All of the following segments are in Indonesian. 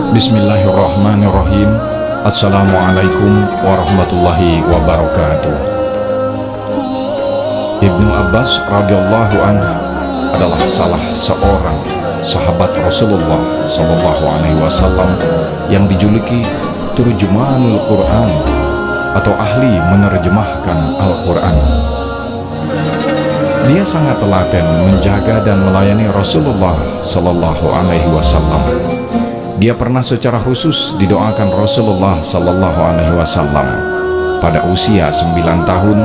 Bismillahirrahmanirrahim. Assalamualaikum warahmatullahi wabarakatuh. Ibnu Abbas radhiyallahu anhu adalah salah seorang sahabat Rasulullah sallallahu alaihi wasallam yang dijuluki turjumanul Quran atau ahli menerjemahkan Al-Quran. Dia sangat telaten menjaga dan melayani Rasulullah sallallahu alaihi wasallam. Dia pernah secara khusus didoakan Rasulullah sallallahu alaihi wasallam. Pada usia 9 tahun,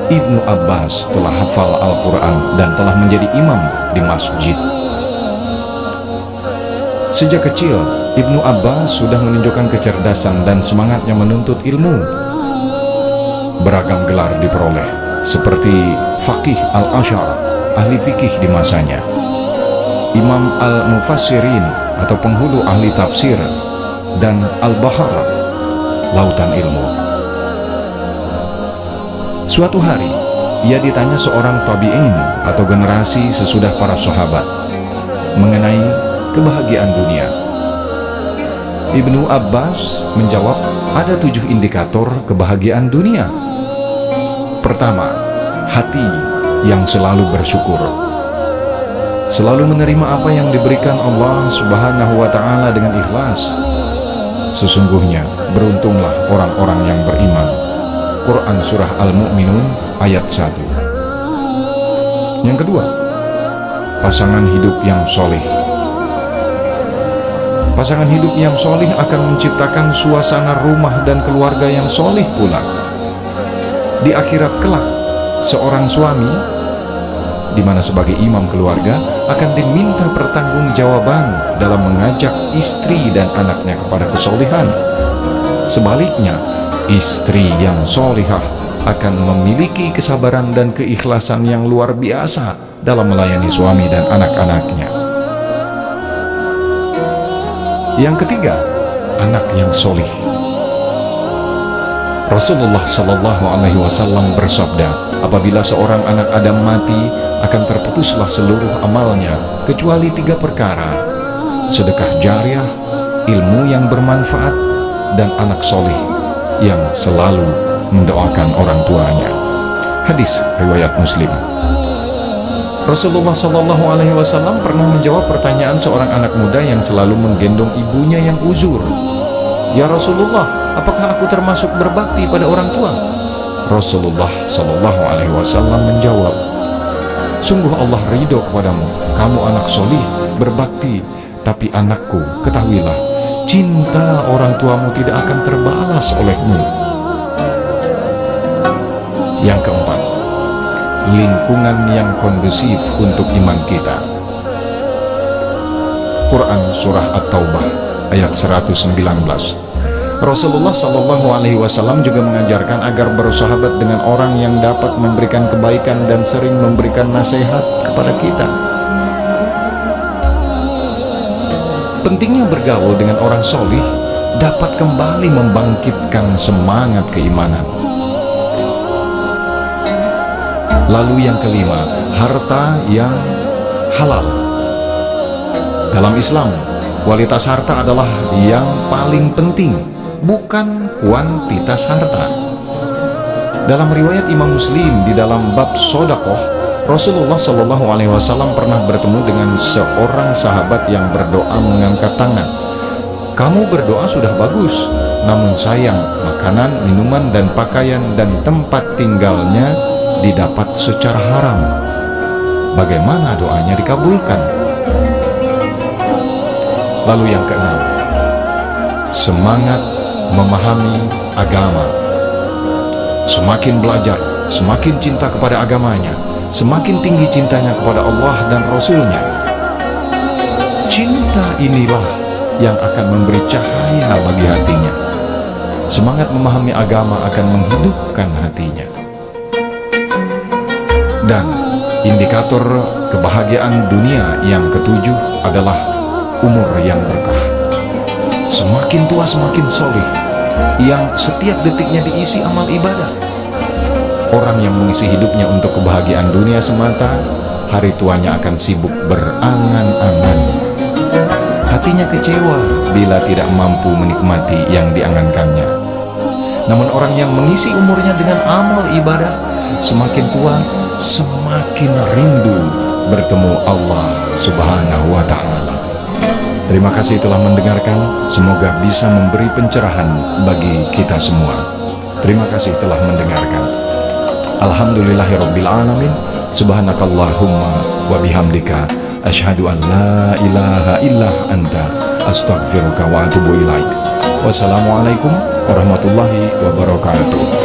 Ibnu Abbas telah hafal Al-Quran dan telah menjadi imam di masjid. Sejak kecil, Ibnu Abbas sudah menunjukkan kecerdasan dan semangatnya menuntut ilmu. Beragam gelar diperoleh, seperti Faqih al-Ashar, ahli fikih di masanya, Imam al-Mufassirin atau penghulu ahli tafsir, dan Al-Bahar, lautan ilmu. Suatu hari, ia ditanya seorang tabi'in atau generasi sesudah para sahabat mengenai kebahagiaan dunia. Ibnu Abbas menjawab, ada 7 indikator kebahagiaan dunia. Pertama, hati yang selalu bersyukur, selalu menerima apa yang diberikan Allah Subhanahu wa ta'ala dengan ikhlas. Sesungguhnya beruntunglah orang-orang yang beriman. Quran Surah Al-Mu'minun ayat 1. Yang kedua, pasangan hidup yang solih. Pasangan hidup yang solih akan menciptakan suasana rumah dan keluarga yang solih pula. Di akhirat kelak, seorang suami, di mana sebagai imam keluarga, akan diminta pertanggungjawaban dalam mengajak istri dan anaknya kepada kesolihan. Sebaliknya, istri yang solihah akan memiliki kesabaran dan keikhlasan yang luar biasa dalam melayani suami dan anak-anaknya. Yang ketiga, anak yang solih. Rasulullah sallallahu alaihi wasallam bersabda, apabila seorang anak Adam mati, akan terputuslah seluruh amalnya kecuali 3 perkara: sedekah jariah, ilmu yang bermanfaat, dan anak solih yang selalu mendoakan orang tuanya. Hadis riwayat Muslim. Rasulullah sallallahu alaihi wasallam pernah menjawab pertanyaan seorang anak muda yang selalu menggendong ibunya yang uzur. Ya Rasulullah, apakah aku termasuk berbakti pada orang tua? Rasulullah sallallahu alaihi wasallam menjawab, sungguh Allah ridho kepadamu, kamu anak solih, berbakti. Tapi anakku, ketahuilah, cinta orang tuamu tidak akan terbalas olehmu. Yang keempat, lingkungan yang kondusif untuk iman kita. Quran Surah At-Taubah ayat 119. Rasulullah sallallahu alaihi wasallam juga mengajarkan agar bersahabat dengan orang yang dapat memberikan kebaikan dan sering memberikan nasihat kepada kita. Pentingnya bergaul dengan orang solih dapat kembali membangkitkan semangat keimanan. Lalu yang kelima, harta yang halal. Dalam Islam, kualitas harta adalah yang paling penting, bukan kuantitas harta. Dalam riwayat Imam Muslim di dalam bab sodakoh, Rasulullah Shallallahu Alaihi Wasallam pernah bertemu dengan seorang sahabat yang berdoa mengangkat tangan. Kamu berdoa sudah bagus, namun sayang makanan, minuman, dan pakaian dan tempat tinggalnya didapat secara haram. Bagaimana doanya dikabulkan? Lalu yang keenam, semangat memahami agama. Semakin belajar, semakin cinta kepada agamanya, semakin tinggi cintanya kepada Allah dan Rasulnya. Cinta inilah yang akan memberi cahaya bagi hatinya. Semangat memahami agama akan menghidupkan hatinya. Dan indikator kebahagiaan dunia yang ketujuh adalah umur yang berkah. Semakin tua semakin solih, yang setiap detiknya diisi amal ibadah. Orang yang mengisi hidupnya untuk kebahagiaan dunia semata, hari tuanya akan sibuk berangan-angan. hatinya kecewa bila tidak mampu menikmati yang diangankannya. Namun orang yang mengisi umurnya dengan amal ibadah, semakin tua semakin rindu bertemu Allah Subhanahu wa Ta'ala. Terima kasih telah mendengarkan. Semoga bisa memberi pencerahan bagi kita semua. Terima kasih telah mendengarkan. Alhamdulillahirabbil alamin. Subhanakallahumma wa bihamdika asyhadu an la ilaha illa anta astaghfiruka wa atubu ilaik. Wassalamualaikum warahmatullahi wabarakatuh.